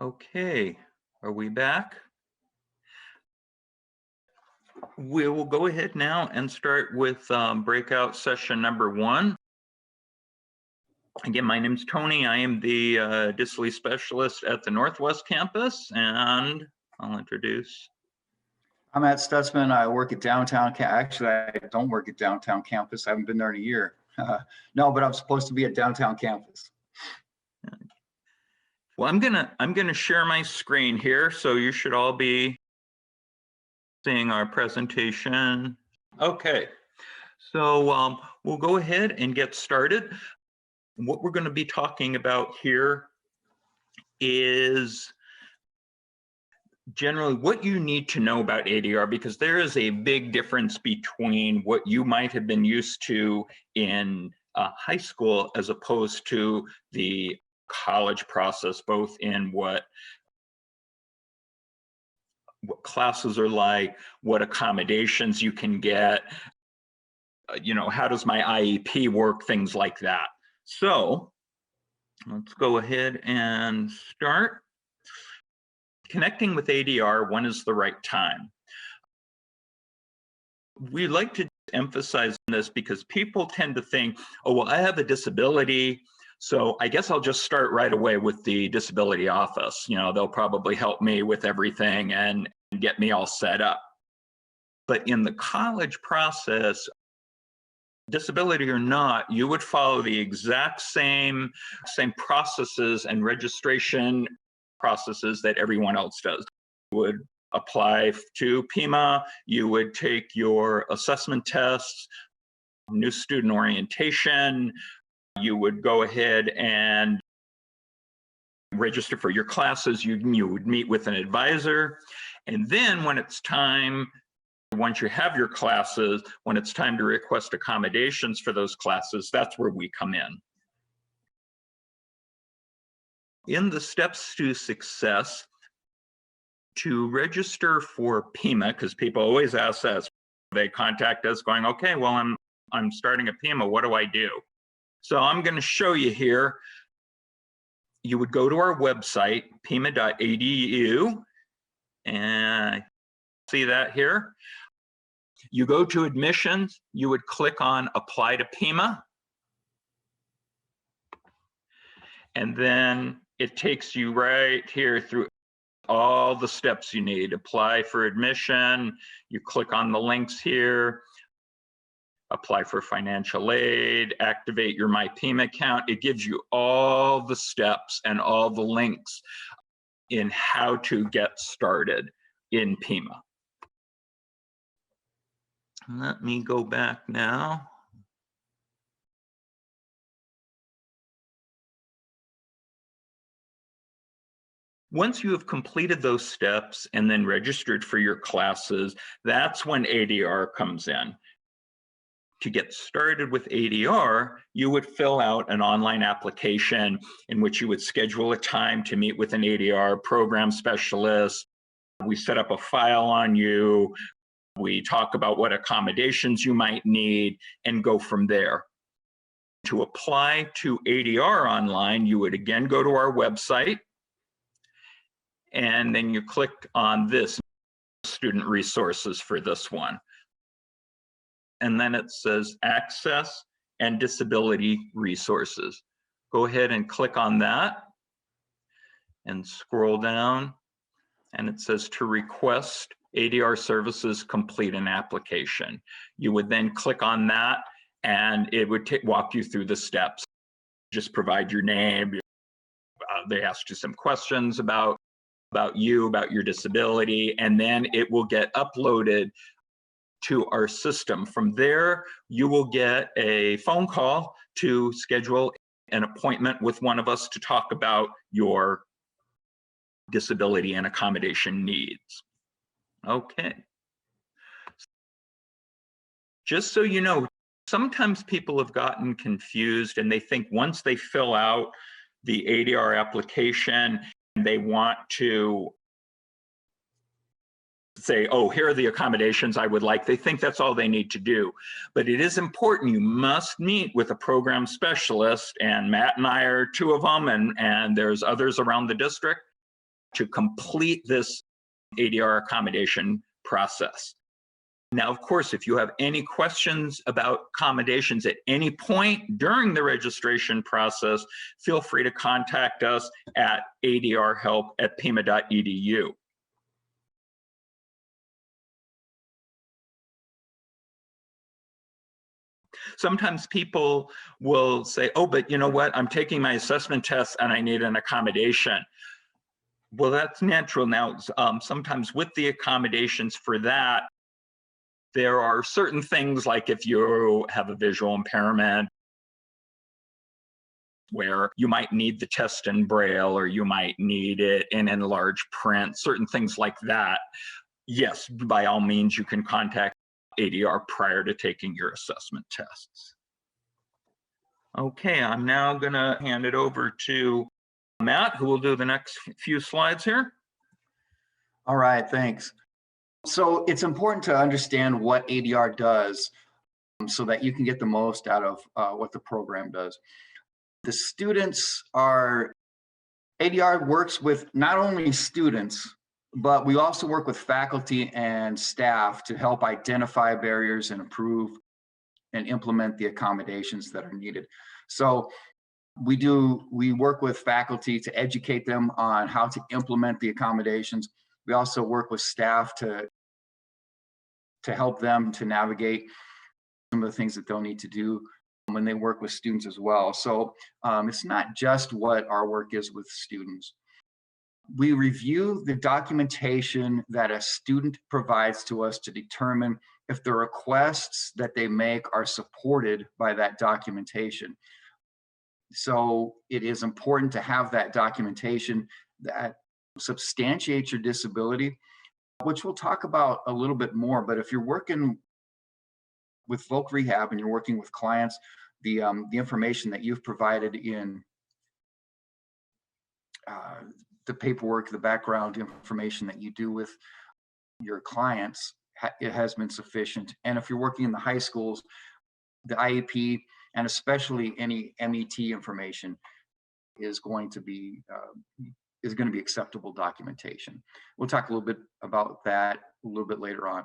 Okay, are we back? We will go ahead now and start with breakout session number 1. Again, my name's Tony. I am the disability specialist at the Northwest campus, and I'll introduce. I'm Matt Stutzman. I work at downtown. Actually, I don't work at downtown campus. I haven't been there in a year. No, but I'm supposed to be at downtown campus. Well, I'm gonna share my screen here, so you should all be seeing our presentation. Okay, so we'll go ahead and get started. What we're going to be talking about here is generally what you need to know about ADR, because there is a big difference between what you might have been used to in high school as opposed to the college process, both in what classes are like, what accommodations you can get, how does my IEP work, things like that. So let's go ahead and start. Connecting with ADR, when is the right time? We like to emphasize this because people tend to think, oh, well, I have a disability, so I guess I'll just start right away with the disability office. They'll probably help me with everything and get me all set up. But in the college process, disability or not, you would follow the exact same processes and registration processes that everyone else does. You would apply to Pima, you would take your assessment tests, new student orientation, you would go ahead and register for your classes, you would meet with an advisor, and then when it's time, once you have your classes, when it's time to request accommodations for those classes, that's where we come in. In the steps to success, to register for Pima, because people always ask us, they contact us going, okay, well, I'm starting a Pima, what do I do? So I'm going to show you here. You would go to our website, pima.edu, and see that here. You go to admissions, you would click on apply to Pima, and then it takes you right here through all the steps you need. Apply for admission, you click on the links here, apply for financial aid, activate your My Pima account. It gives you all the steps and all the links in how to get started in Pima. Let me go back now. Once you have completed those steps and then registered for your classes, that's when ADR comes in. To get started with ADR, you would fill out an online application in which you would schedule a time to meet with an ADR program specialist. We set up a file on you. We talk about what accommodations you might need and go from there. To apply to ADR online, you would again go to our website, and then you click on this student resources for this one. And then it says access and disability resources. Go ahead and click on that and scroll down, and it says to request ADR services, complete an application. You would then click on that and it would walk you through the steps. Just provide your name. They ask you some questions about you, about your disability, and then it will get uploaded to our system. From there, you will get a phone call to schedule an appointment with one of us to talk about your disability and accommodation needs. Okay. Just so you know, sometimes people have gotten confused and they think once they fill out the ADR application, they want to say, oh, here are the accommodations I would like. They think that's all they need to do. But it is important. You must meet with a program specialist, and Matt and I are two of them, and there's others around the district. to complete this ADR accommodation process. Now, of course, if you have any questions about accommodations at any point during the registration process, feel free to contact us at adrhelp@pima.edu. Sometimes people will say, oh, but you know what? I'm taking my assessment test and I need an accommodation. Well, that's natural. Now, sometimes with the accommodations for that, there are certain things like if you have a visual impairment where you might need the test in Braille or you might need it in enlarged print, certain things like that. Yes, by all means, you can contact ADR prior to taking your assessment tests. Okay, I'm now going to hand it over to Matt, who will do the next few slides here. All right, thanks. So it's important to understand what ADR does so that you can get the most out of what the program does. The students are, ADR works with not only students, but we also work with faculty and staff to help identify barriers and improve and implement the accommodations that are needed. So we work with faculty to educate them on how to implement the accommodations. We also work with staff to help them to navigate some of the things that they'll need to do when they work with students as well. So it's not just what our work is with students. We review the documentation that a student provides to us to determine if the requests that they make are supported by that documentation. So it is important to have that documentation that substantiates your disability, which we'll talk about a little bit more. But if you're working with voc rehab and you're working with clients, the information that you've provided in the paperwork, the background information that you do with your clients, it has been sufficient. And if you're working in the high schools, the IEP and especially any MET information is going to be acceptable documentation. We'll talk a little bit about that a little bit later on.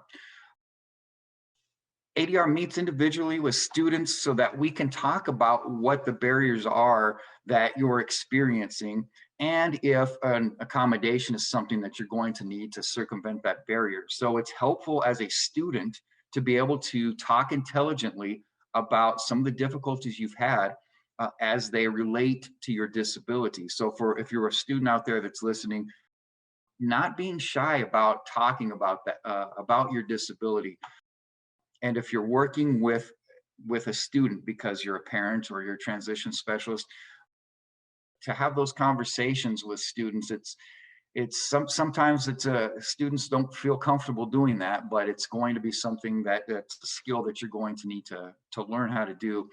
ADR meets individually with students so that we can talk about what the barriers are that you're experiencing and if an accommodation is something that you're going to need to circumvent that barrier. So it's helpful as a student to be able to talk intelligently about some of the difficulties you've had as they relate to your disability. So if you're a student out there that's listening, not being shy about talking about that, about your disability. And if you're working with a student because you're a parent or you're a transition specialist, to have those conversations with students, sometimes students don't feel comfortable doing that, but it's going to be something that's a skill that you're going to need to learn how to do.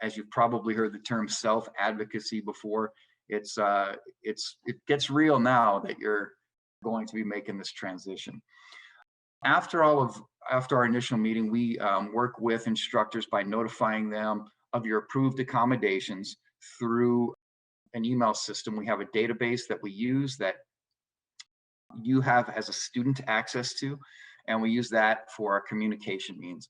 As you've probably heard the term self-advocacy before, it gets real now that you're going to be making this transition. After our initial meeting, we work with instructors by notifying them of your approved accommodations through an email system. We have a database that we use that you have as a student access to, and we use that for our communication means.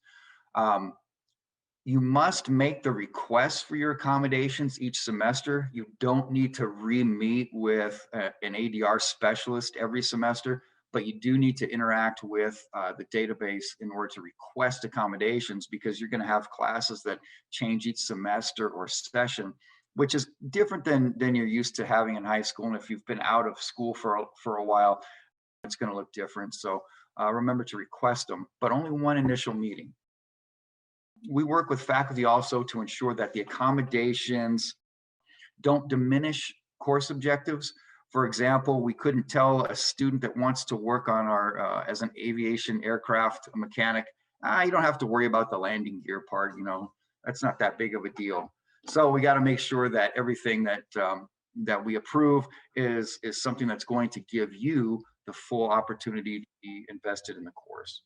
You must make the request for your accommodations each semester. You don't need to re-meet with an ADR specialist every semester, but you do need to interact with the database in order to request accommodations, because you're going to have classes that change each semester or session, which is different than you're used to having in high school. And if you've been out of school for a while, it's going to look different. So remember to request them, but only one initial meeting. We work with faculty also to ensure that the accommodations don't diminish course objectives. For example, we couldn't tell a student that wants to work on our as an aviation aircraft mechanic, you don't have to worry about the landing gear part, that's not that big of a deal. So we got to make sure that everything that we approve is something that's going to give you the full opportunity to be invested in the course.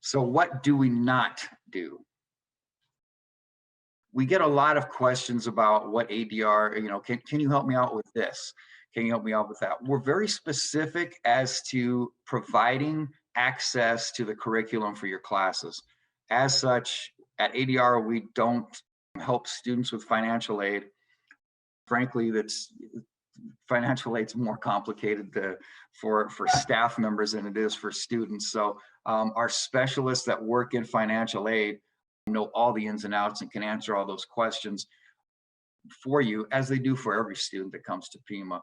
So what do we not do? We get a lot of questions about what ADR, can you help me out with this? Can you help me out with that? We're very specific as to providing access to the curriculum for your classes. As such, at ADR, we don't help students with financial aid. Frankly, financial aid's more complicated for staff members than it is for students. So our specialists that work in financial aid know all the ins and outs and can answer all those questions for you, as they do for every student that comes to Pima.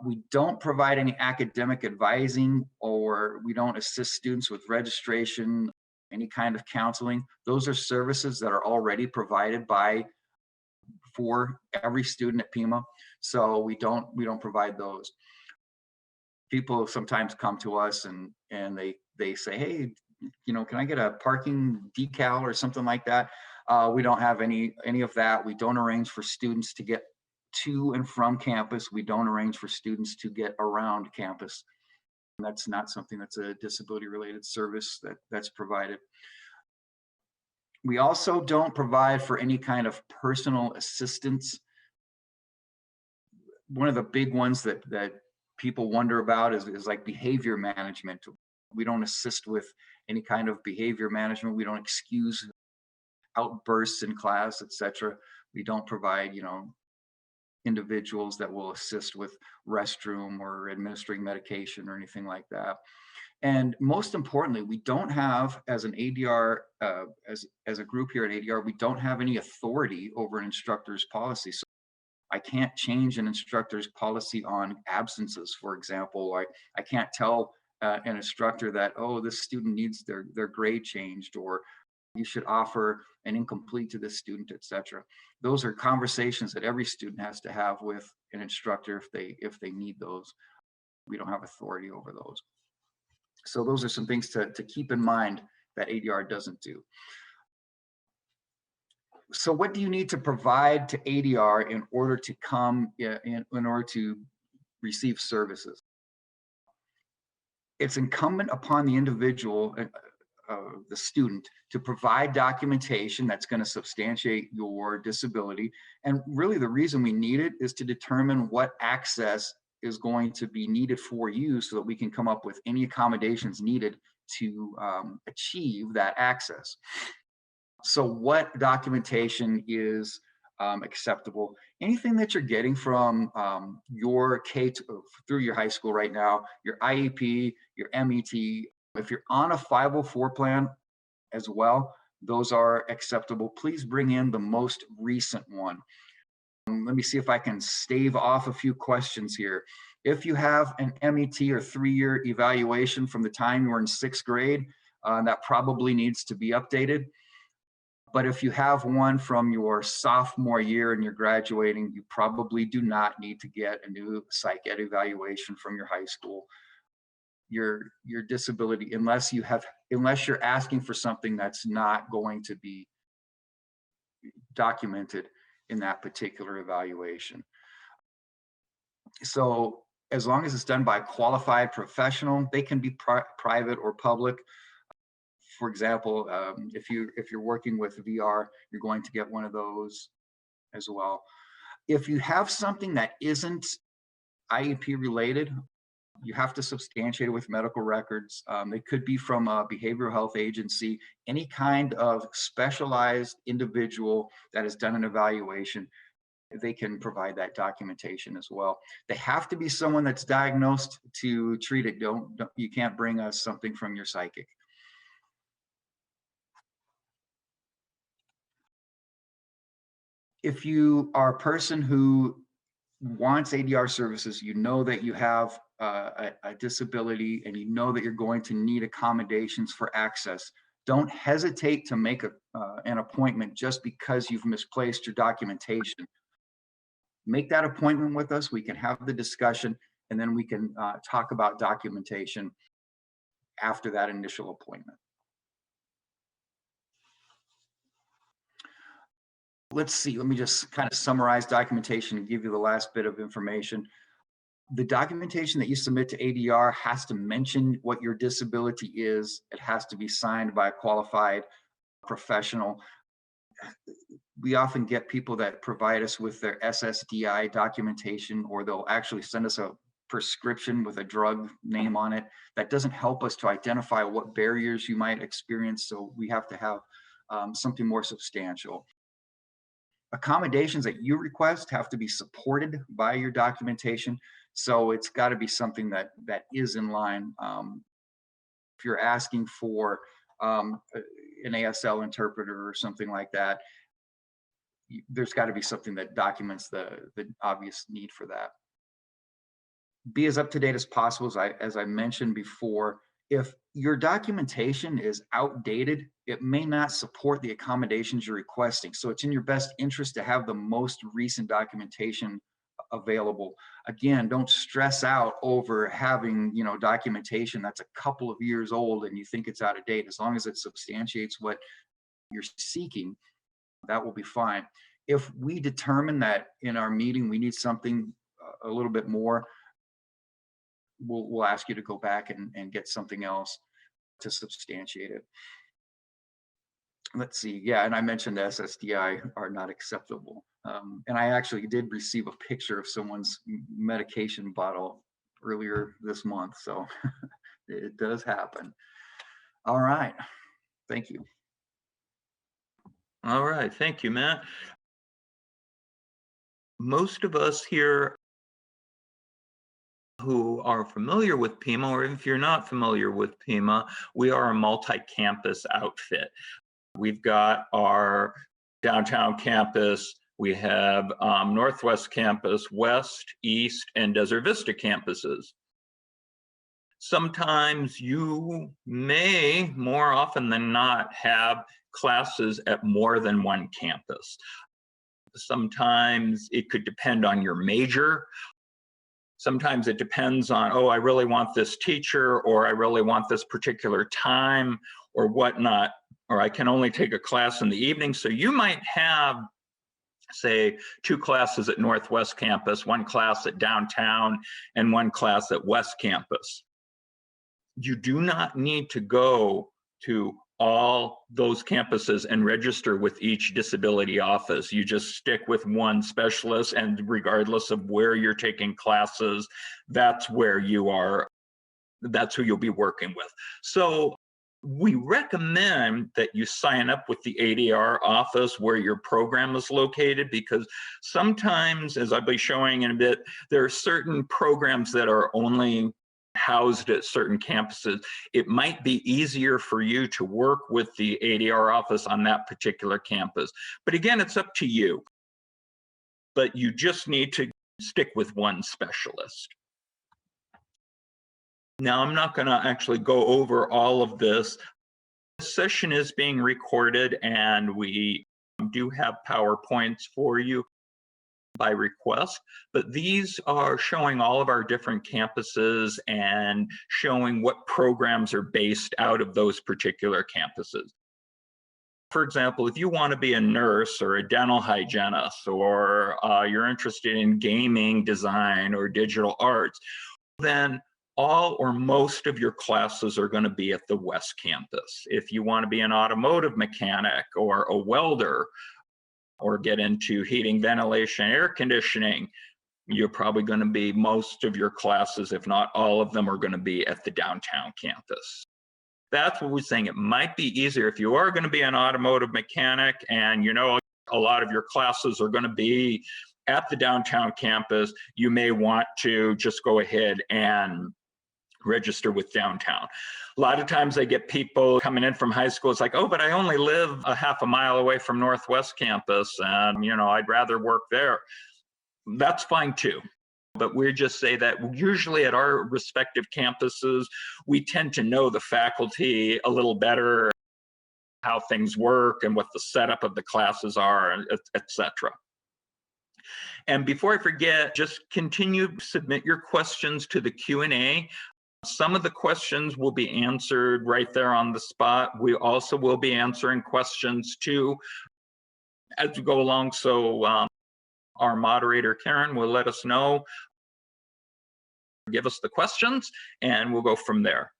We don't provide any academic advising, or we don't assist students with registration, any kind of counseling. Those are services that are already provided for every student at Pima. So we don't provide those. People sometimes come to us and they say, hey, can I get a parking decal or something like that? We don't have any of that. We don't arrange for students to get to and from campus. We don't arrange for students to get around campus. That's not something that's a disability related service that's provided. We also don't provide for any kind of personal assistance. One of the big ones that people wonder about is like behavior management. We don't assist with any kind of behavior management. We don't excuse outbursts in class, etc. We don't provide, individuals that will assist with restroom or administering medication or anything like that. And most importantly, we don't have, as an ADR, as a group here at ADR, we don't have any authority over an instructor's policy. So I can't change an instructor's policy on absences, for example. I can't tell an instructor that, oh, this student needs their grade changed, or you should offer an incomplete to this student, etc. Those are conversations that every student has to have with an instructor if they need those. We don't have authority over those. So those are some things to keep in mind that ADR doesn't do. So what do you need to provide to ADR in order to in order to receive services? It's incumbent upon the individual, the student, to provide documentation that's going to substantiate your disability. And really the reason we need it is to determine what access is going to be needed for you, so that we can come up with any accommodations needed to achieve that access. So what documentation is acceptable? Anything that you're getting from your through your high school right now, your IEP, your MET. If you're on a 504 plan as well, those are acceptable. Please bring in the most recent one. Let me see if I can stave off a few questions here. If you have an MET or 3-year evaluation from the time you were in 6th grade, that probably needs to be updated. But if you have one from your sophomore year and you're graduating, you probably do not need to get a new psych ed evaluation from your high school. Your disability, unless you're asking for something that's not going to be documented in that particular evaluation. So as long as it's done by a qualified professional, they can be private or public. For example, if you're working with VR, you're going to get one of those as well. If you have something that isn't IEP related, you have to substantiate it with medical records. They could be from a behavioral health agency, any kind of specialized individual that has done an evaluation. They can provide that documentation as well. They have to be someone that's diagnosed to treat it. You can't bring us something from your psychic. If you are a person who wants ADR services, you know that you have a disability and you know that you're going to need accommodations for access, don't hesitate to make an appointment just because you've misplaced your documentation. Make that appointment with us. We can have the discussion, and then we can talk about documentation after that initial appointment. Let's see, let me just kind of summarize documentation and give you the last bit of information. The documentation that you submit to ADR has to mention what your disability is. It has to be signed by a qualified professional. we often get people that provide us with their SSDI documentation, or they'll actually send us a prescription with a drug name on it. That doesn't help us to identify what barriers you might experience. So we have to have something more substantial. Accommodations that you request have to be supported by your documentation. So it's got to be something that is in line. If you're asking for an ASL interpreter or something like that, there's got to be something that documents the obvious need for that. Be as up to date as possible. As I mentioned before, if your documentation is outdated, it may not support the accommodations you're requesting. So it's in your best interest to have the most recent documentation available. Again, don't stress out over having, documentation that's a couple of years old and you think it's out of date. As long as it substantiates what you're seeking, that will be fine. If we determine that in our meeting we need something a little bit more, we'll ask you to go back and get something else to substantiate it. Let's see. Yeah, and I mentioned SSDI are not acceptable. And I actually did receive a picture of someone's medication bottle earlier this month. So it does happen. All right. Thank you. All right. Thank you, Matt. Most of us here who are familiar with Pima, or if you're not familiar with Pima, we are a multi-campus outfit. We've got our downtown campus, we have Northwest campus, West, East, and Desert Vista campuses. Sometimes you may, more often than not, have classes at more than one campus. Sometimes it could depend on your major. Sometimes it depends on, oh, I really want this teacher, or I really want this particular time, or whatnot, or I can only take a class in the evening. So you might have, say, 2 classes at Northwest campus, 1 class at downtown, and 1 class at West campus. You do not need to go to all those campuses and register with each disability office. You just stick with one specialist, and regardless of where you're taking classes, that's where you are, that's who you'll be working with. So we recommend that you sign up with the ADR office where your program is located, because sometimes, as I'll be showing in a bit, there are certain programs that are only housed at certain campuses. It might be easier for you to work with the ADR office on that particular campus. But again, it's up to you. But you just need to stick with one specialist. Now, I'm not going to actually go over all of this. This session is being recorded, and we do have PowerPoints for you by request, but these are showing all of our different campuses and showing what programs are based out of those particular campuses. For example, if you want to be a nurse or a dental hygienist, or you're interested in gaming design or digital arts, then all or most of your classes are going to be at the West campus. If you want to be an automotive mechanic or a welder, or get into heating, ventilation, air conditioning, you're probably going to be, most of your classes, if not all of them, are going to be at the downtown campus. That's what we're saying. It might be easier if you are going to be an automotive mechanic and a lot of your classes are going to be at the downtown campus, you may want to just go ahead and register with downtown. A lot of times I get people coming in from high school. It's like, oh, but I only live a half a mile away from Northwest campus, and I'd rather work there. That's fine too. But we just say that usually at our respective campuses, we tend to know the faculty a little better, how things work and what the setup of the classes are, etc. And before I forget, just continue to submit your questions to the Q&A. Some of the questions will be answered right there on the spot. We also will be answering questions too as we go along. So our moderator, Karen, will let us know, give us the questions, and we'll go from there.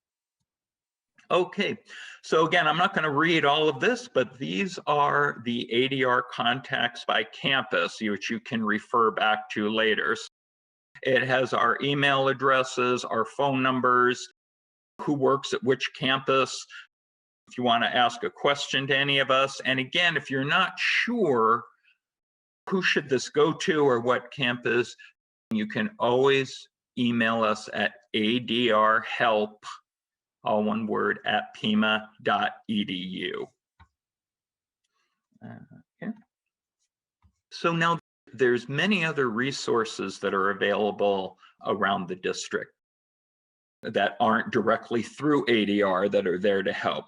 Okay, so again, I'm not going to read all of this, but these are the ADR contacts by campus, which you can refer back to later. It has our email addresses, our phone numbers, who works at which campus, if you want to ask a question to any of us. And again, if you're not sure who should this go to or what campus, you can always email us at adrhelp, all one word, at pima.edu. Okay. So now there's many other resources that are available around the district that aren't directly through ADR that are there to help.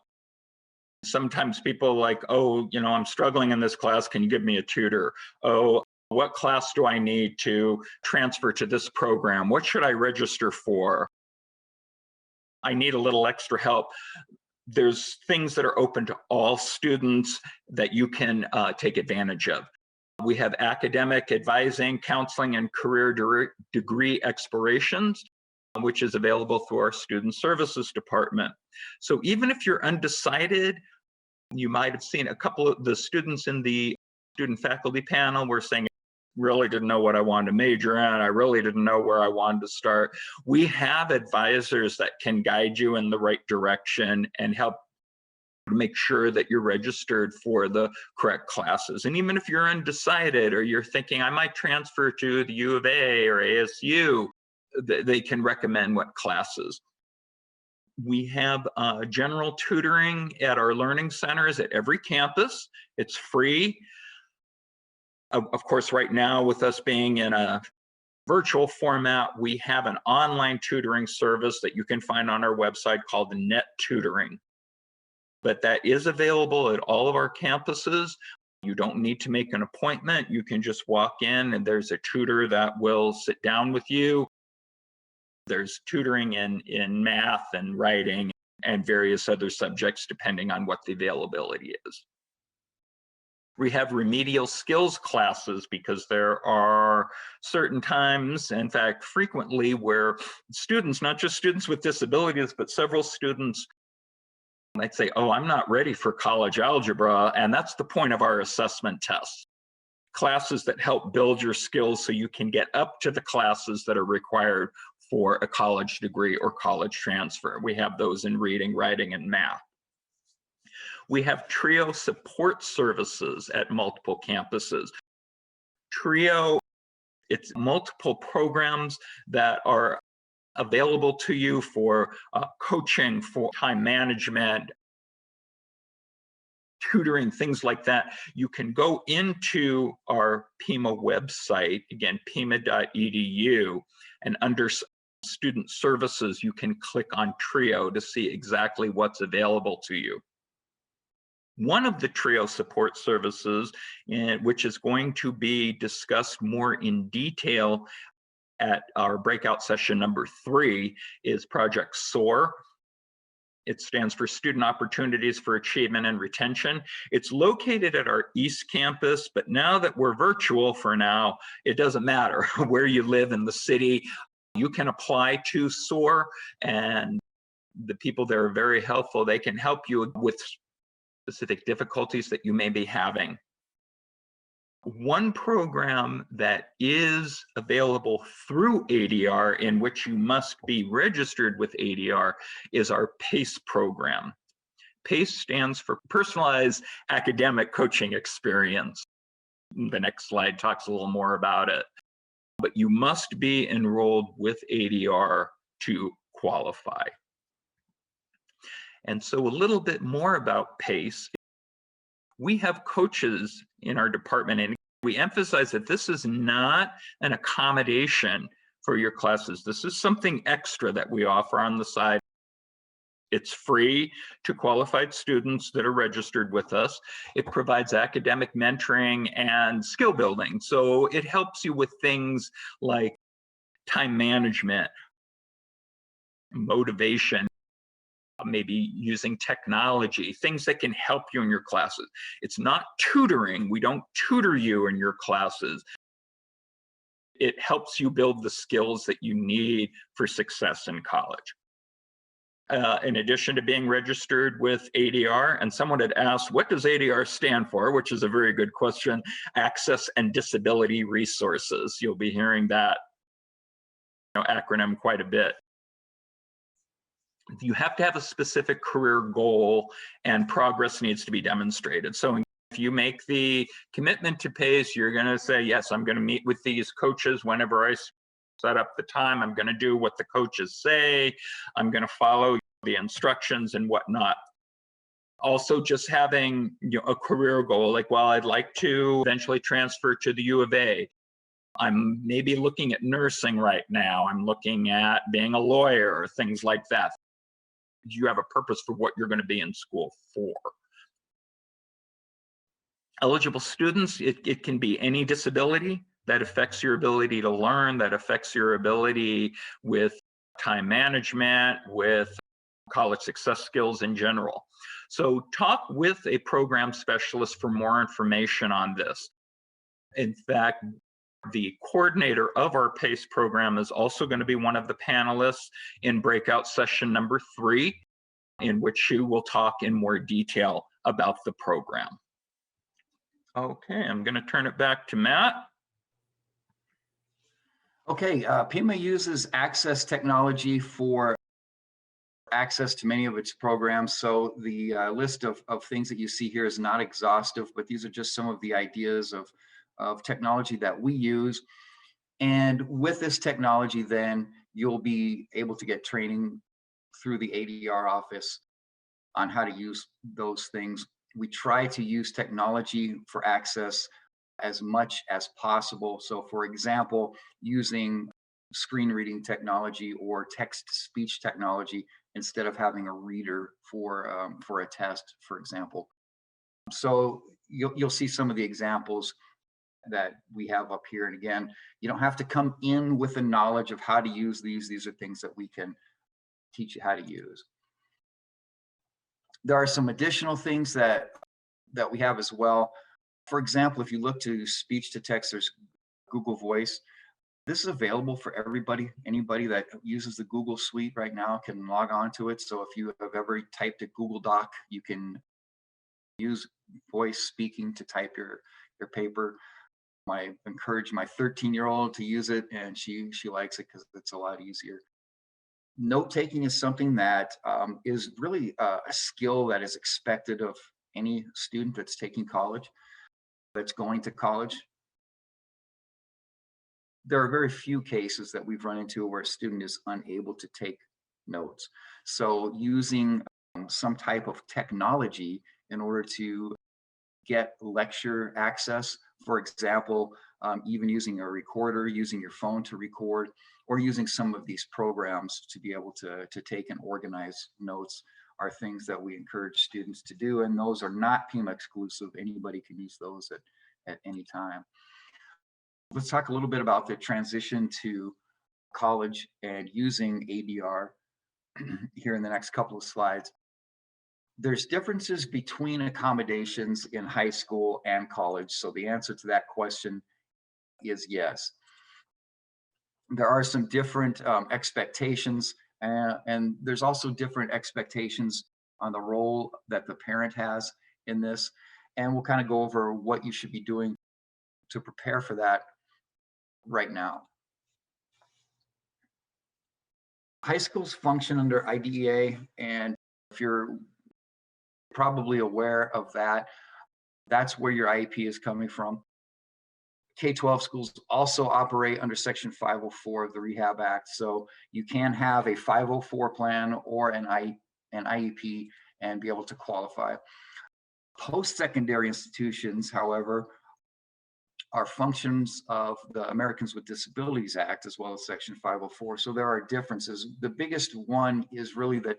Sometimes people like, oh, I'm struggling in this class. Can you give me a tutor? Oh, what class do I need to transfer to this program? What should I register for? I need a little extra help. There's things that are open to all students that you can take advantage of. We have academic advising, counseling, and career degree explorations, which is available through our Student Services Department. So even if you're undecided, you might have seen a couple of the students in the student faculty panel were saying, really didn't know what I wanted to major in. I really didn't know where I wanted to start. We have advisors that can guide you in the right direction and help make sure that you're registered for the correct classes. And even if you're undecided or you're thinking, I might transfer to the U of A or ASU, they can recommend what classes. We have general tutoring at our learning centers at every campus. It's free. Of course, right now, with us being in a virtual format, we have an online tutoring service that you can find on our website called Net Tutoring. But that is available at all of our campuses. You don't need to make an appointment. You can just walk in and there's a tutor that will sit down with you. There's tutoring in math and writing and various other subjects depending on what the availability is. We have remedial skills classes because there are certain times, in fact, frequently, where students, not just students with disabilities, but several students, they'd say, oh, I'm not ready for college algebra. And that's the point of our assessment tests. Classes that help build your skills so you can get up to the classes that are required for a college degree or college transfer. We have those in reading, writing, and math. We have TRIO support services at multiple campuses. TRIO, it's multiple programs that are available to you for coaching, for time management, tutoring, things like that. You can go into our Pima website, again, pima.edu, and under student services, you can click on TRIO to see exactly what's available to you. One of the TRIO support services, which is going to be discussed more in detail at our breakout session number 3, is Project SOAR. It stands for Student Opportunities for Achievement and Retention. It's located at our East Campus, but now that we're virtual for now, it doesn't matter where you live in the city. You can apply to SOAR, and the people there are very helpful. They can help you with specific difficulties that you may be having. One program that is available through ADR, in which you must be registered with ADR, is our PACE program. PACE stands for Personalized Academic Coaching Experience. The next slide talks a little more about it. But you must be enrolled with ADR to qualify. And so a little bit more about PACE. We have coaches in our department, and we emphasize that this is not an accommodation for your classes. This is something extra that we offer on the side. It's free to qualified students that are registered with us. It provides academic mentoring and skill building. So it helps you with things like time management, motivation, maybe using technology, things that can help you in your classes. It's not tutoring. We don't tutor you in your classes. It helps you build the skills that you need for success in college. in addition to being registered with ADR. And someone had asked, what does ADR stand for? Which is a very good question. Access and Disability Resources. You'll be hearing that acronym quite a bit. You have to have a specific career goal, and progress needs to be demonstrated. So if you make the commitment to PACE, you're going to say, yes, I'm going to meet with these coaches whenever I set up the time. I'm going to do what the coaches say. I'm going to follow the instructions and whatnot. Also, just having a career goal, like, well, I'd like to eventually transfer to the U of A. I'm maybe looking at nursing right now. I'm looking at being a lawyer or things like that. You have a purpose for what you're going to be in school for. Eligible students, it can be any disability that affects your ability to learn, that affects your ability with time management, with college success skills in general. So talk with a program specialist for more information on this. In fact, the coordinator of our PACE program is also going to be one of the panelists in breakout session number 3, in which she will talk in more detail about the program. Okay, I'm going to turn it back to Matt. Okay, Pima uses access technology for access to many of its programs. So the list of things that you see here is not exhaustive, but these are just some of the ideas of technology that we use. And with this technology, then you'll be able to get training through the ADR office on how to use those things. We try to use technology for access as much as possible. So for example, using screen reading technology or text-to-speech technology instead of having a reader for a test, for example. So you'll see some of the examples that we have up here. And again, you don't have to come in with the knowledge of how to use these. These are things that we can teach you how to use. There are some additional things that we have as well. For example, if you look to speech to text, there's Google Voice. This is available for everybody. Anybody that uses the Google Suite right now can log on to it. So if you have ever typed a Google Doc, you can use voice speaking to type your paper. I encourage my 13-year-old to use it, and she likes it because it's a lot easier. Note taking is something that is really a skill that is expected of any student that's taking college, that's going to college. There are very few cases that we've run into where a student is unable to take notes. So using some type of technology in order to get lecture access, for example, even using a recorder, using your phone to record, or using some of these programs to be able to take and organize notes are things that we encourage students to do. And those are not Pima exclusive. Anybody can use those at any time. Let's talk a little bit about the transition to college and using ADR here in the next couple of slides. There's differences between accommodations in high school and college. So the answer to that question is yes. There are some different expectations, and there's also different expectations on the role that the parent has in this. And we'll kind of go over what you should be doing to prepare for that right now. High schools function under IDEA, and if you're probably aware of that, that's where your IEP is coming from. K-12 schools also operate under Section 504 of the Rehab Act, so you can have a 504 plan or an IEP and be able to qualify. Post-secondary institutions, however, are functions of the Americans with Disabilities Act as well as Section 504, so there are differences. The biggest one is really that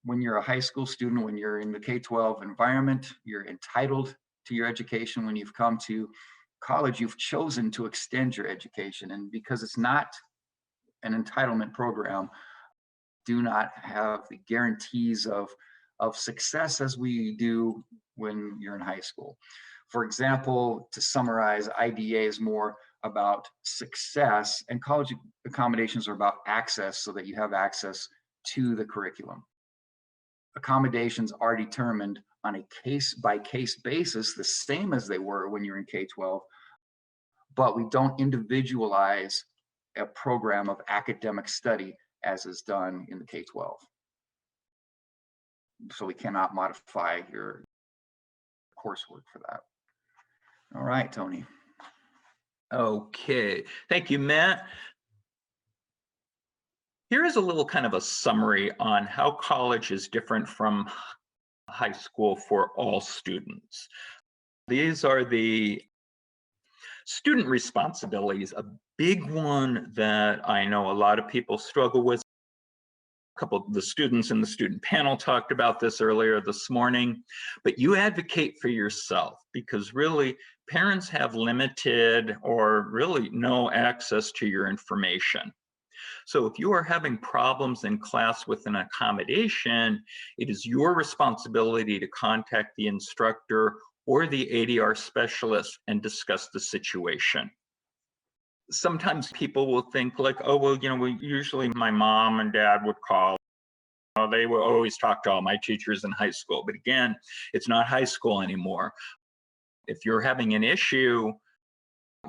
when you're a high school student, when you're in the K-12 environment, you're entitled to your education. When you've come to college, you've chosen to extend your education, and because it's not an entitlement program, do not have the guarantees of success as we do when you're in high school. For example, to summarize, IDEA is more about success, and college accommodations are about access, so that you have access to the curriculum. Accommodations are determined on a case-by-case basis, the same as they were when you're in K-12, but we don't individualize a program of academic study as is done in the K-12. So we cannot modify your coursework for that. All right, Tony. Okay, thank you, Matt. Here is a little kind of a summary on how college is different from high school for all students. These are the student responsibilities. A big one that I know a lot of people struggle with. A couple of the students in the student panel talked about this earlier this morning, but you advocate for yourself, because really parents have limited or really no access to your information. So if you are having problems in class with an accommodation, it is your responsibility to contact the instructor or the ADR specialist and discuss the situation. Sometimes people will think like, oh, well, usually my mom and dad would call. They would always talk to all my teachers in high school. But again, it's not high school anymore. If you're having an issue,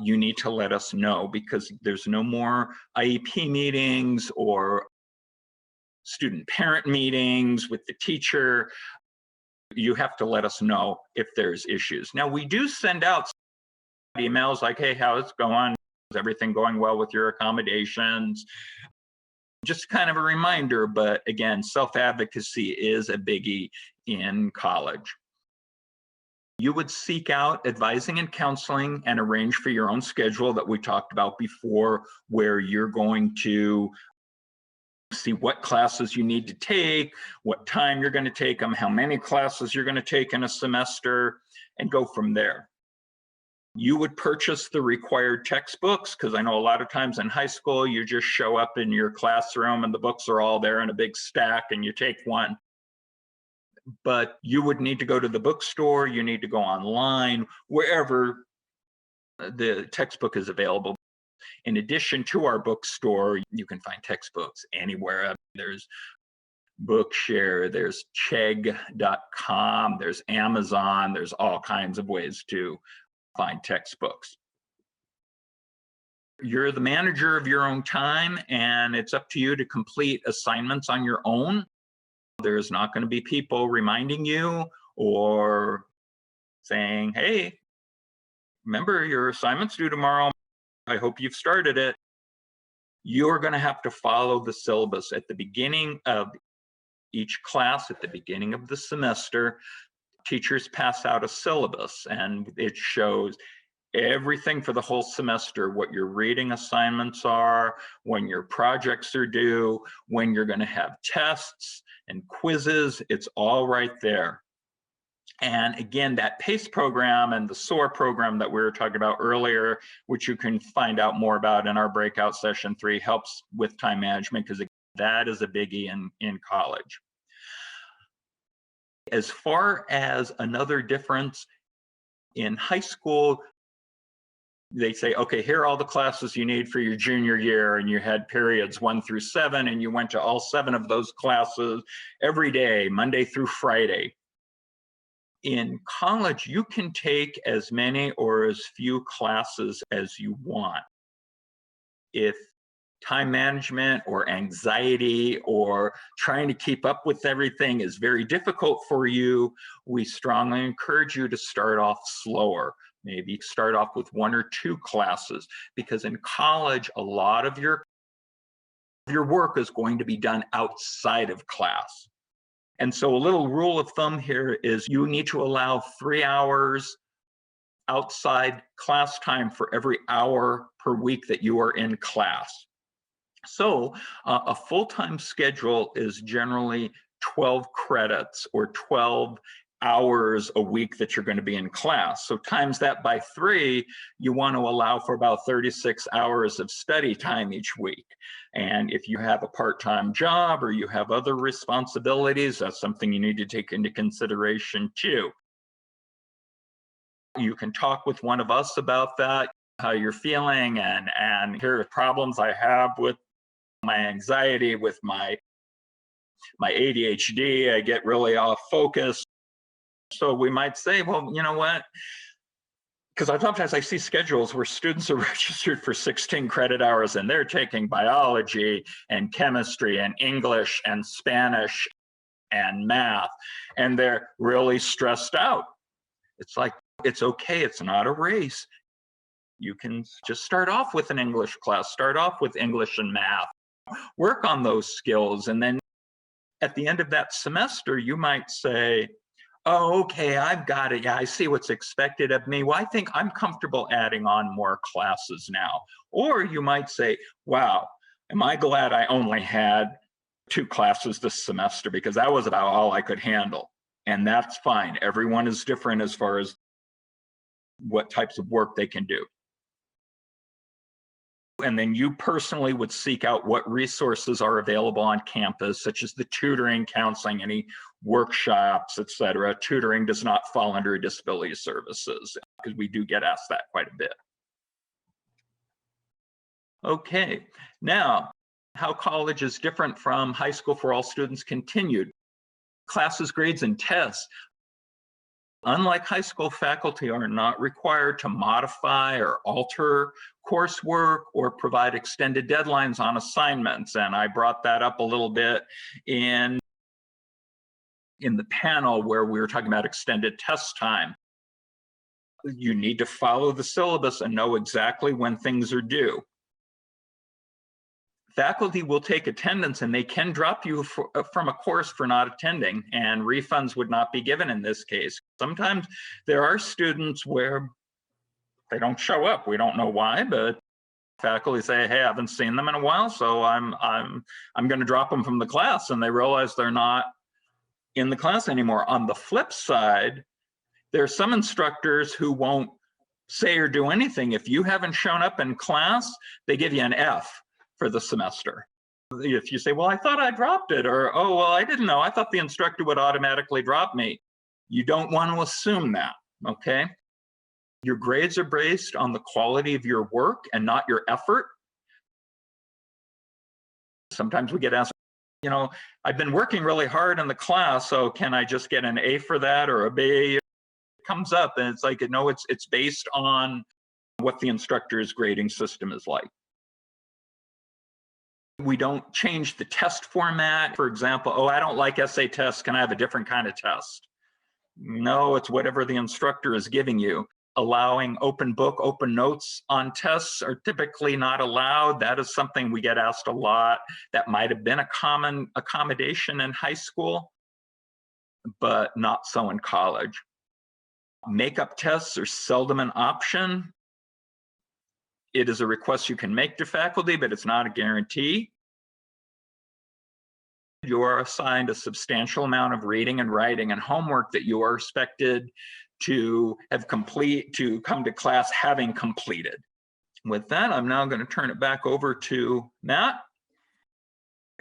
you need to let us know, because there's no more IEP meetings or student parent meetings with the teacher. You have to let us know if there's issues. Now, we do send out emails like, hey, how's it going? Is everything going well with your accommodations? Just kind of a reminder, but again, self-advocacy is a biggie in college. You would seek out advising and counseling and arrange for your own schedule that we talked about before, where you're going to see what classes you need to take, what time you're going to take them, how many classes you're going to take in a semester, and go from there. You would purchase the required textbooks, because I know a lot of times in high school, you just show up in your classroom and the books are all there in a big stack and you take one. But you would need to go to the bookstore, you need to go online, wherever the textbook is available. In addition to our bookstore, you can find textbooks anywhere. There's Bookshare, there's Chegg.com, there's Amazon, there's all kinds of ways to find textbooks. You're the manager of your own time, and it's up to you to complete assignments on your own. There's not going to be people reminding you or saying, hey, remember your assignment's due tomorrow. I hope you've started it. You're going to have to follow the syllabus at the beginning of each class, at the beginning of the semester. Teachers pass out a syllabus, and it shows everything for the whole semester, what your reading assignments are, when your projects are due, when you're going to have tests and quizzes. It's all right there. And again, that PACE program and the SOAR program that we were talking about earlier, which you can find out more about in our breakout session 3, helps with time management, because that is a biggie in college. As far as another difference, in high school, they say, okay, here are all the classes you need for your junior year, and you had periods 1 through 7, and you went to all 7 of those classes every day, Monday through Friday. In college, you can take as many or as few classes as you want. If time management or anxiety or trying to keep up with everything is very difficult for you, we strongly encourage you to start off slower. Maybe start off with 1 or 2 classes, because in college, a lot of your work is going to be done outside of class. And so a little rule of thumb here is you need to allow 3 hours outside class time for every hour per week that you are in class. So a full-time schedule is generally 12 credits or 12 hours a week that you're going to be in class. So times that by 3, you want to allow for about 36 hours of study time each week. And if you have a part-time job or you have other responsibilities, that's something you need to take into consideration too. You can talk with one of us about that, how you're feeling, and here are problems I have with my anxiety, with my my ADHD, I get really off focus. So we might say, well, you know what? Because sometimes I see schedules where students are registered for 16 credit hours and they're taking biology and chemistry and English and Spanish and math, and they're really stressed out. It's like, it's okay, it's not a race. You can just start off with an English class, start off with English and math, work on those skills, and then at the end of that semester, you might say, oh, okay, I've got it. Yeah, I see what's expected of me. Well, I think I'm comfortable adding on more classes now. Or you might say, wow, am I glad I only had 2 classes this semester, because that was about all I could handle. And that's fine. Everyone is different as far as what types of work they can do. And then you personally would seek out what resources are available on campus, such as the tutoring, counseling, any workshops, etc. Tutoring does not fall under disability services, because we do get asked that quite a bit. Okay, now, how college is different from high school for all students continued. Classes, grades, and tests. Unlike high school, faculty are not required to modify or alter coursework or provide extended deadlines on assignments. And I brought that up a little bit in the panel where we were talking about extended test time. You need to follow the syllabus and know exactly when things are due. Faculty will take attendance and they can drop you from a course for not attending, and refunds would not be given in this case. Sometimes there are students where they don't show up. We don't know why, but faculty say, hey, I haven't seen them in a while, so I'm going to drop them from the class, and they realize they're not in the class anymore. On the flip side, there are some instructors who won't say or do anything. If you haven't shown up in class, they give you an F for the semester. If you say, well, I thought I dropped it, or, oh, well, I didn't know, I thought the instructor would automatically drop me. You don't want to assume that, okay? Your grades are based on the quality of your work and not your effort. Sometimes we get asked, you know, I've been working really hard in the class, so can I just get an A for that or a B? It comes up and it's like, no, it's based on what the instructor's grading system is like. We don't change the test format. For example, oh, I don't like essay tests. Can I have a different kind of test? No, it's whatever the instructor is giving you. Allowing open book, open notes on tests are typically not allowed. That is something we get asked a lot. That might have been a common accommodation in high school, but not so in college. Makeup tests are seldom an option. It is a request you can make to faculty, but it's not a guarantee. You are assigned a substantial amount of reading and writing and homework that you are expected to have to come to class having completed. With that, I'm now going to turn it back over to Matt.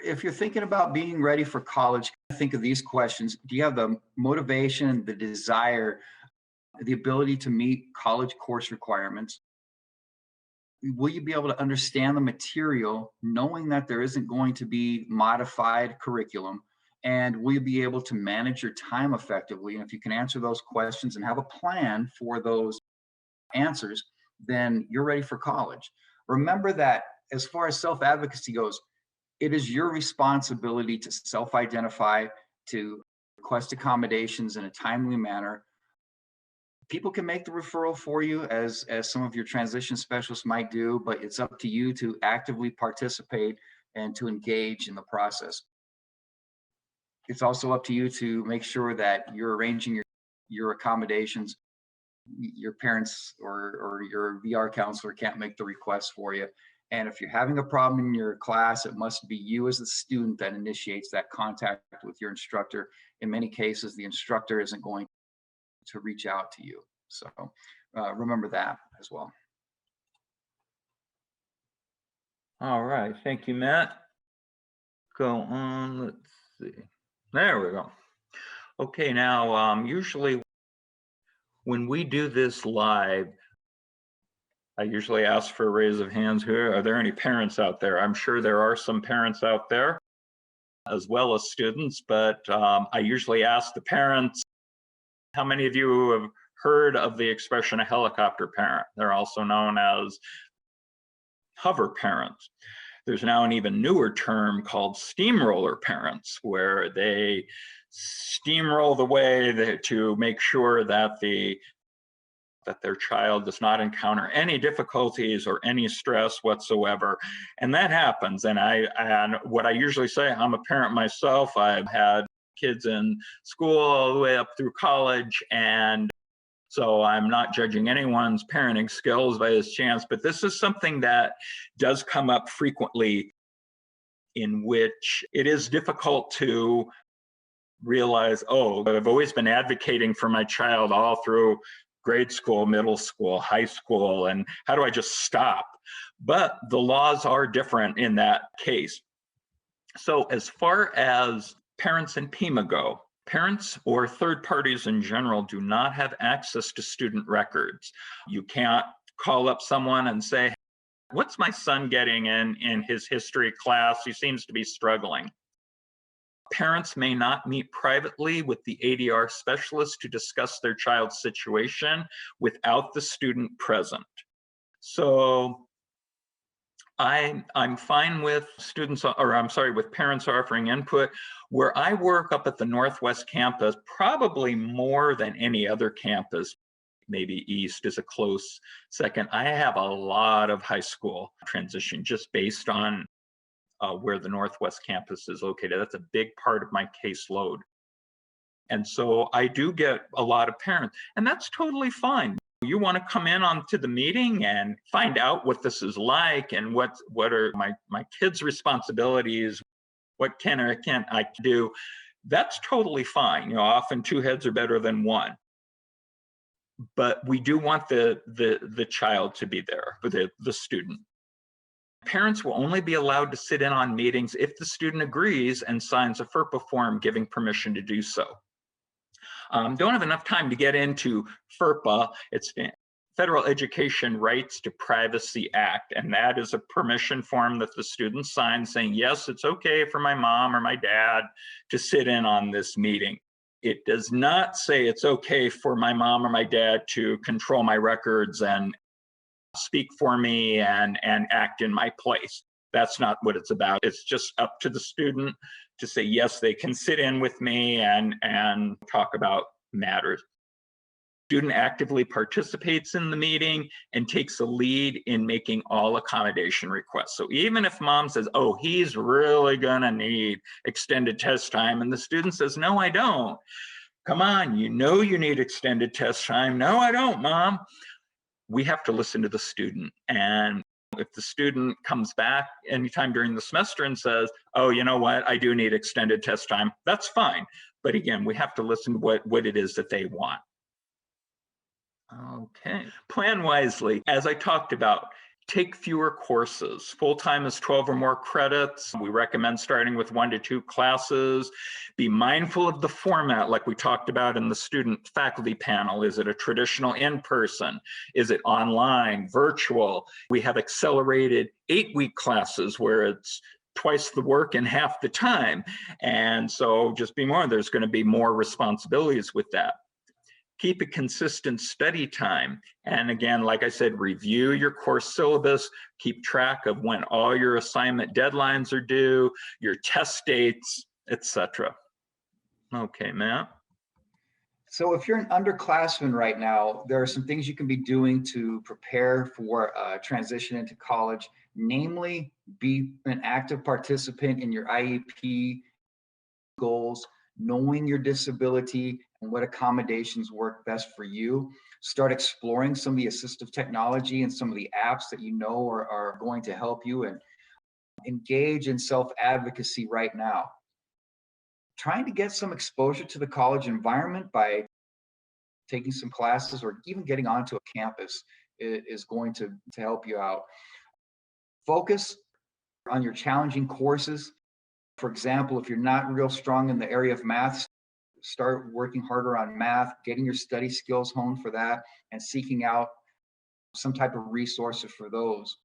If you're thinking about being ready for college, think of these questions. Do you have the motivation, the desire, the ability to meet college course requirements? Will you be able to understand the material knowing that there isn't going to be modified curriculum? And will you be able to manage your time effectively? And if you can answer those questions and have a plan for those answers, then you're ready for college. Remember that as far as self-advocacy goes, it is your responsibility to self-identify, to request accommodations in a timely manner. People can make the referral for you, as some of your transition specialists might do, but it's up to you to actively participate and to engage in the process. It's also up to you to make sure that you're arranging your accommodations. Your parents or your VR counselor can't make the request for you. And if you're having a problem in your class, it must be you as the student that initiates that contact with your instructor. In many cases, the instructor isn't going to reach out to you. So remember that as well. All right, thank you, Matt. Go on, let's see. There we go. Okay, now usually when we do this live, I usually ask for a raise of hands here. Are there any parents out there? I'm sure there are some parents out there. as well as students, but I usually ask the parents, how many of you have heard of the expression a helicopter parent? They're also known as hover parents. There's now an even newer term called steamroller parents, where they steamroll the way to make sure that their child does not encounter any difficulties or any stress whatsoever. And that happens. And what I usually say, I'm a parent myself. I've had kids in school all the way up through college, and so I'm not judging anyone's parenting skills by this chance, but this is something that does come up frequently, in which it is difficult to realize, oh, I've always been advocating for my child all through grade school, middle school, high school, and how do I just stop? But the laws are different in that case. So as far as parents and Pima go, parents or third parties in general do not have access to student records. You can't call up someone and say, what's my son getting in his history class? He seems to be struggling. Parents may not meet privately with the ADR specialist to discuss their child's situation without the student present. So I'm fine with with parents offering input. Where I work up at the Northwest campus, probably more than any other campus, maybe East is a close second, I have a lot of high school transition just based on where the Northwest campus is located. That's a big part of my caseload. And so I do get a lot of parents, and that's totally fine. You want to come in onto the meeting and find out what this is like and what are my kids' responsibilities, what can or can't I do. That's totally fine. Often two heads are better than one. But we do want the child to be there, the student. Parents will only be allowed to sit in on meetings if the student agrees and signs a FERPA form giving permission to do so. Don't have enough time to get into FERPA. It's Federal Education Rights to Privacy Act, and that is a permission form that the student signs saying, yes, it's okay for my mom or my dad to sit in on this meeting. It does not say it's okay for my mom or my dad to control my records and speak for me and act in my place. That's not what it's about. It's just up to the student to say, yes, they can sit in with me and talk about matters. Student actively participates in the meeting and takes a lead in making all accommodation requests. So even if mom says, oh, he's really gonna need extended test time, and the student says, no, I don't. Come on, you need extended test time. No, I don't, mom. We have to listen to the student. And if the student comes back anytime during the semester and says, oh, you know what, I do need extended test time, that's fine. But again, we have to listen to what it is that they want. Okay, plan wisely. As I talked about, take fewer courses. Full-time is 12 or more credits. We recommend starting with 1 to 2 classes. Be mindful of the format like we talked about in the student faculty panel. Is it a traditional in-person? Is it online, virtual? We have accelerated 8-week classes where it's twice the work in half the time. And so just be more, there's going to be more responsibilities with that. Keep a consistent study time. And again, like I said, review your course syllabus, keep track of when all your assignment deadlines are due, your test dates, etc. Okay, Matt. So if you're an underclassman right now, there are some things you can be doing to prepare for transition into college, namely be an active participant in your IEP goals, knowing your disability and what accommodations work best for you. Start exploring some of the assistive technology and some of the apps that you know are going to help you, and engage in self-advocacy right now. Trying to get some exposure to the college environment by taking some classes or even getting onto a campus is going to help you out. Focus on your challenging courses. For example, if you're not real strong in the area of math, start working harder on math, getting your study skills honed for that, and seeking out some type of resources for those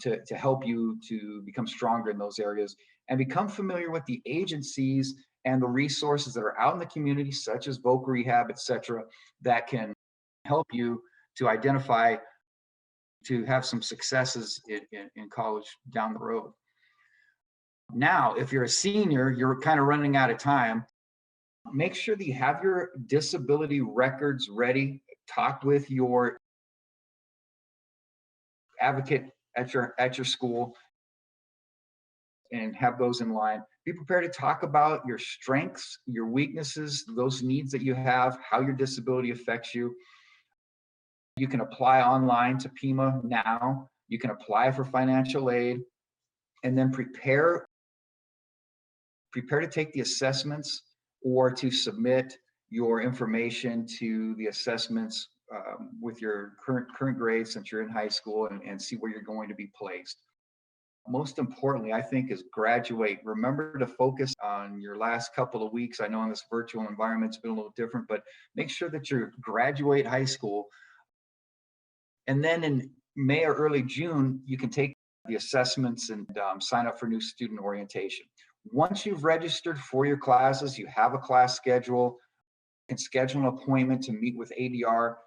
to help you to become stronger in those areas. and become familiar with the agencies and the resources that are out in the community, such as voc rehab, etc., that can help you to identify, to have some successes in college down the road. Now, if you're a senior, you're kind of running out of time. Make sure that you have your disability records ready. Talk with your advocate at your school and have those in line. Be prepared to talk about your strengths, your weaknesses, those needs that you have, how your disability affects you. You can apply online to Pima now. You can apply for financial aid, and then prepare to take the assessments or to submit your information to the assessments with your current grades since you're in high school, and see where you're going to be placed. Most importantly, I think, is graduate. Remember to focus on your last couple of weeks. I know in this virtual environment it's been a little different, but make sure that you graduate high school. And then in May or early June, you can take the assessments and sign up for new student orientation. Once you've registered for your classes, you have a class schedule, you can schedule an appointment to meet with ADR.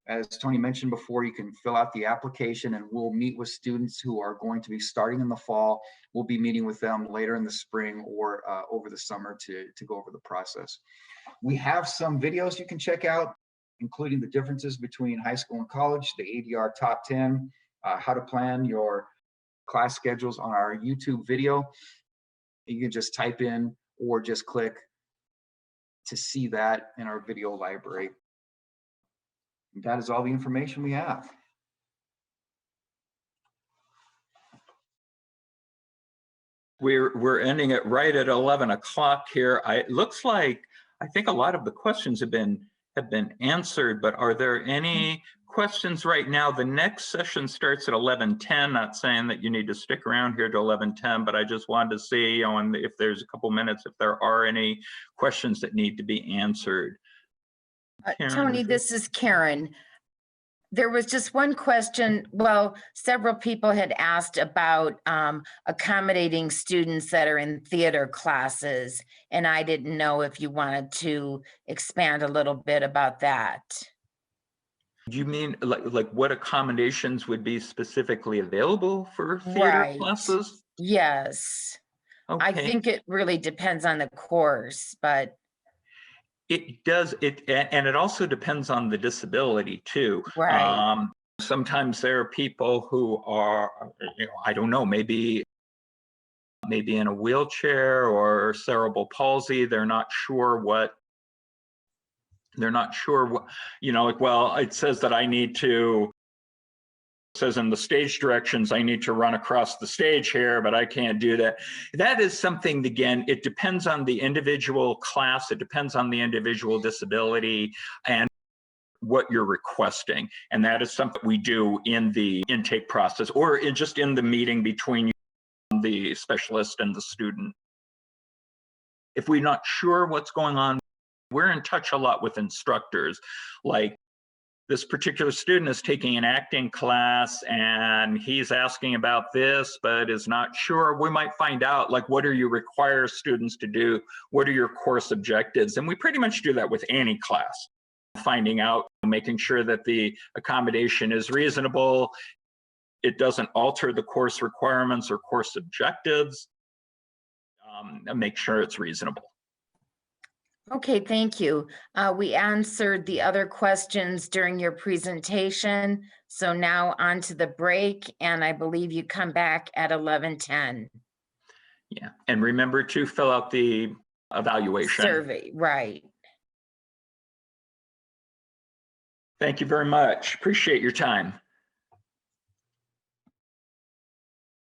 As Tony mentioned before, you can fill out the application, and we'll meet with students who are going to be starting in the fall. We'll be meeting with them later in the spring or over the summer to go over the process. We have some videos you can check out, including the differences between high school and college, the ADR Top 10, how to plan your class schedules on our YouTube video. You can just type in or just click to see that in our video library. And that is all the information we have. We're ending it right at 11 o'clock here. It looks like, I think a lot of the questions have been answered, but are there any questions right now? The next session starts at 11:10. Not saying that you need to stick around here to 11:10, but I just wanted to see, if there's a couple minutes, if there are any questions that need to be answered. Tony, this is Karen. There was just one question. Well, several people had asked about accommodating students that are in theater classes, and I didn't know if you wanted to expand a little bit about that. Do you mean like what accommodations would be specifically available for theater Right. classes? Yes. Okay. I think it really depends on the course, but it does, and it also depends on the disability too. right. Sometimes there are people who are, I don't know, maybe in a wheelchair or cerebral palsy. They're not sure what, well, it says that I need to, says in the stage directions, I need to run across the stage here, but I can't do that. That is something, again, it depends on the individual class, it depends on the individual disability and what you're requesting. And that is something we do in the intake process or just in the meeting between the specialist and the student. If we're not sure what's going on, we're in touch a lot with instructors. Like, this particular student is taking an acting class and he's asking about this, but is not sure. We might find out, like, what do you require students to do? What are your course objectives? And we pretty much do that with any class. Finding out, making sure that the accommodation is reasonable. It doesn't alter the course requirements or course objectives. And make sure it's reasonable. Okay, thank you. We answered the other questions during your presentation. So now on to the break, and I believe you come back at 11:10. Yeah, and remember to fill out the evaluation. Survey, right. Thank you very much. Appreciate your time.